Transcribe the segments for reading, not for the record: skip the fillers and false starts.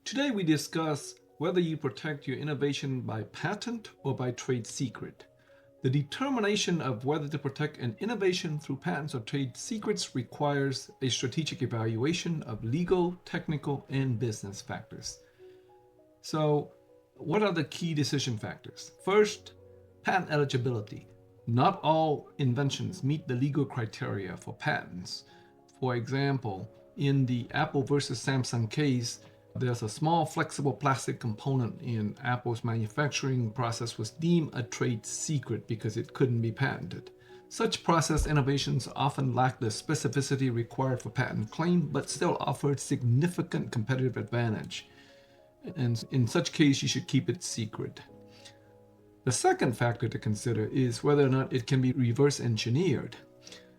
Today we discuss whether you protect your innovation by patent or by trade secret. The determination of whether to protect an innovation through patents or trade secrets requires a strategic evaluation of legal, technical, and business factors. So, what are the key decision factors? First, patent eligibility. Not all inventions meet the legal criteria for patents. For example, in the Apple versus Samsung case, there's a small flexible plastic component in Apple's manufacturing process was deemed a trade secret because it couldn't be patented. Such process innovations often lack the specificity required for patent claim, but still offer significant competitive advantage. And in such case, you should keep it secret. The second factor to consider is whether or not it can be reverse engineered.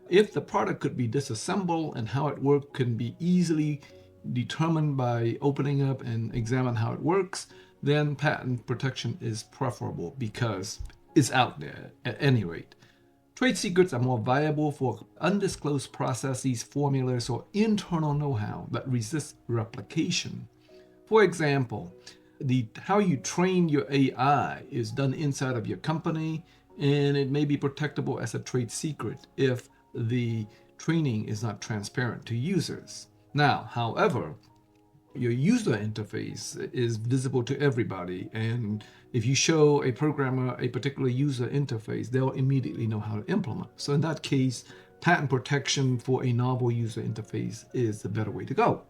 If the product could be disassembled and how it worked can be easily determined by opening up and examine how it works, then patent protection is preferable because it's out there at any rate. Trade secrets are more valuable for undisclosed processes, formulas, or internal know-how that resist replication. For example, how you train your AI is done inside of your company, and it may be protectable as a trade secret if the training is not transparent to users. Now, however, your user interface is visible to everybody, and if you show a programmer a particular user interface, they'll immediately know how to implement. So in that case, patent protection for a novel user interface is the better way to go.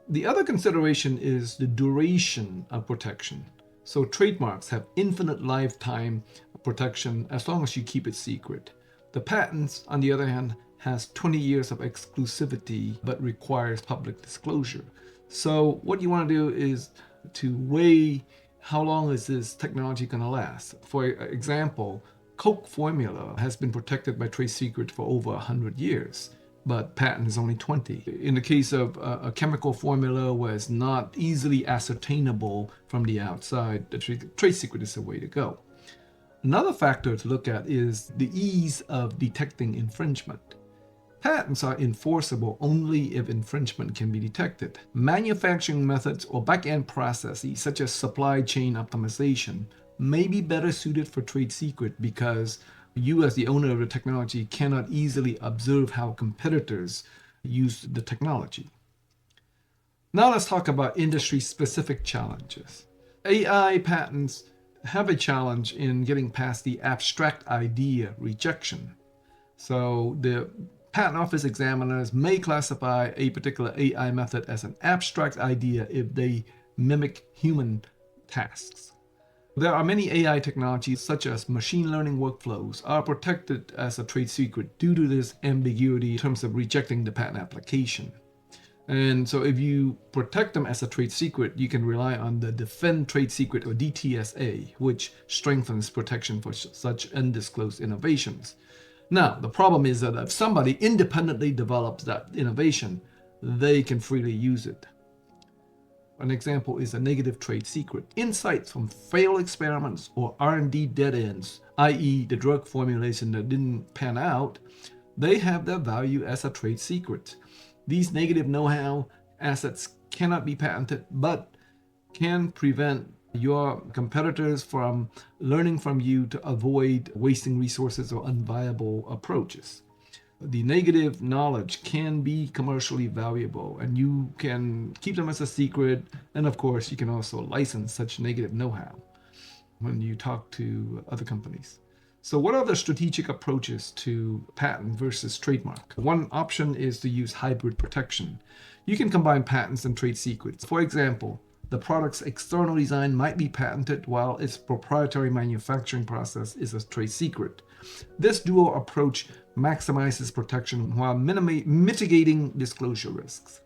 The other consideration is the duration of protection. So trademarks have infinite lifetime protection as long as you keep it secret. The patents, on the other hand, has 20 years of exclusivity but requires public disclosure. So what you want to do is to weigh how long is this technology going to last. For example, Coke formula has been protected by trade secret for over 100 years. But patent is only 20. In the case of a chemical formula where it's not easily ascertainable from the outside, the trade secret is the way to go. Another factor to look at is the ease of detecting infringement. Patents are enforceable only if infringement can be detected. Manufacturing methods or back-end processes such as supply chain optimization may be better suited for trade secret because you as the owner of the technology cannot easily observe how competitors use the technology. Now let's talk about industry-specific challenges. AI patents have a challenge in getting past the abstract idea rejection. So the patent office examiners may classify a particular AI method as an abstract idea if they mimic human tasks. There are many AI technologies, such as machine learning workflows, are protected as a trade secret due to this ambiguity in terms of rejecting the patent application. And so if you protect them as a trade secret, you can rely on the Defend Trade Secret or DTSA, which strengthens protection for such undisclosed innovations. Now, the problem is that if somebody independently develops that innovation, they can freely use it. An example is a negative trade secret. Insights from failed experiments or R&D dead ends, i.e. the drug formulation that didn't pan out, they have their value as a trade secret. These negative know-how assets cannot be patented, but can prevent your competitors from learning from you to avoid wasting resources or unviable approaches. The negative knowledge can be commercially valuable, and you can keep them as a secret. And of course, you can also license such negative know-how when you talk to other companies. So what are the strategic approaches to patent versus trademark? One option is to use hybrid protection. You can combine patents and trade secrets. For example, the product's external design might be patented while its proprietary manufacturing process is a trade secret. This dual approach maximizes protection while mitigating disclosure risks.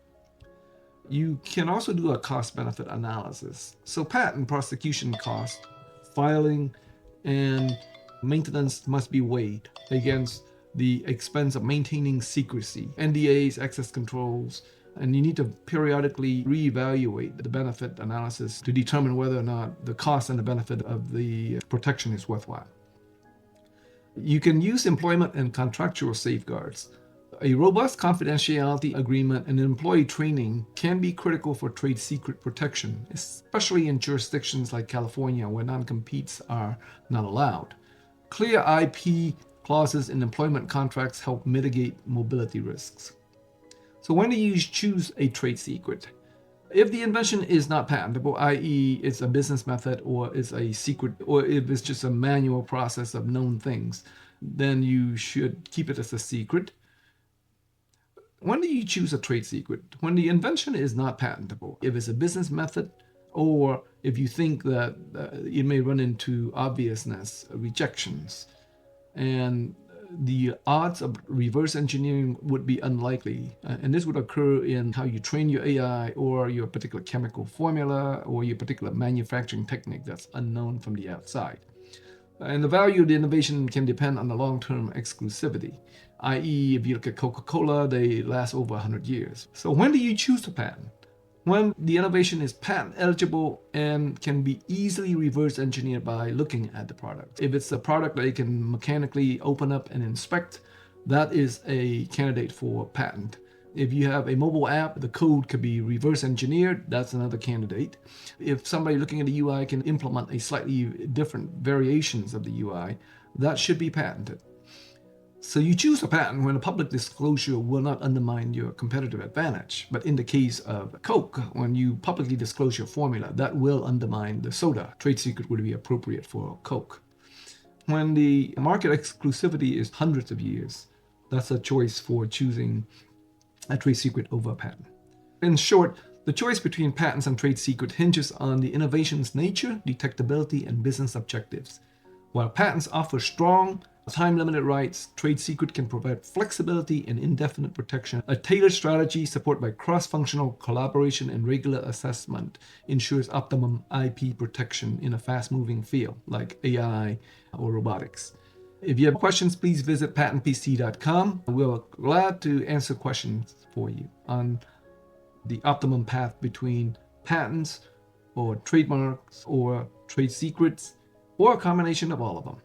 You can also do a cost-benefit analysis. So patent prosecution costs, filing, and maintenance must be weighed against the expense of maintaining secrecy, NDAs, access controls, and you need to periodically reevaluate the benefit analysis to determine whether or not the cost and the benefit of the protection is worthwhile. You can use employment and contractual safeguards. A robust confidentiality agreement and employee training can be critical for trade secret protection, especially in jurisdictions like California where non-competes are not allowed. Clear IP clauses in employment contracts help mitigate mobility risks. So when do you choose a trade secret? If the invention is not patentable, i.e. it's a business method or it's a secret, or if it's just a manual process of known things, then you should keep it as a secret. When do you choose a trade secret? When the invention is not patentable. If it's a business method, or if you think that it may run into obviousness, rejections, and the odds of reverse engineering would be unlikely. And this would occur in how you train your AI or your particular chemical formula or your particular manufacturing technique that's unknown from the outside. And the value of the innovation can depend on the long-term exclusivity, i.e. if you look at Coca-Cola, they last over 100 years. So when do you choose to patent? When the innovation is patent eligible and can be easily reverse engineered by looking at the product. If it's a product that you can mechanically open up and inspect, that is a candidate for patent. If you have a mobile app, the code could be reverse engineered, that's another candidate. If somebody looking at the UI can implement a slightly different variations of the UI, that should be patented. So you choose a patent when a public disclosure will not undermine your competitive advantage. But in the case of Coke, when you publicly disclose your formula, that will undermine the soda. Trade secret would be appropriate for Coke. When the market exclusivity is hundreds of years, that's a choice for choosing a trade secret over a patent. In short, the choice between patents and trade secret hinges on the innovation's nature, detectability, and business objectives. While patents offer strong, time-limited rights, trade secret can provide flexibility and indefinite protection. A tailored strategy supported by cross-functional collaboration and regular assessment ensures optimum IP protection in a fast-moving field like AI or robotics. If you have questions, please visit patentpc.com. We're glad to answer questions for you on the optimum path between patents or trademarks or trade secrets or a combination of all of them.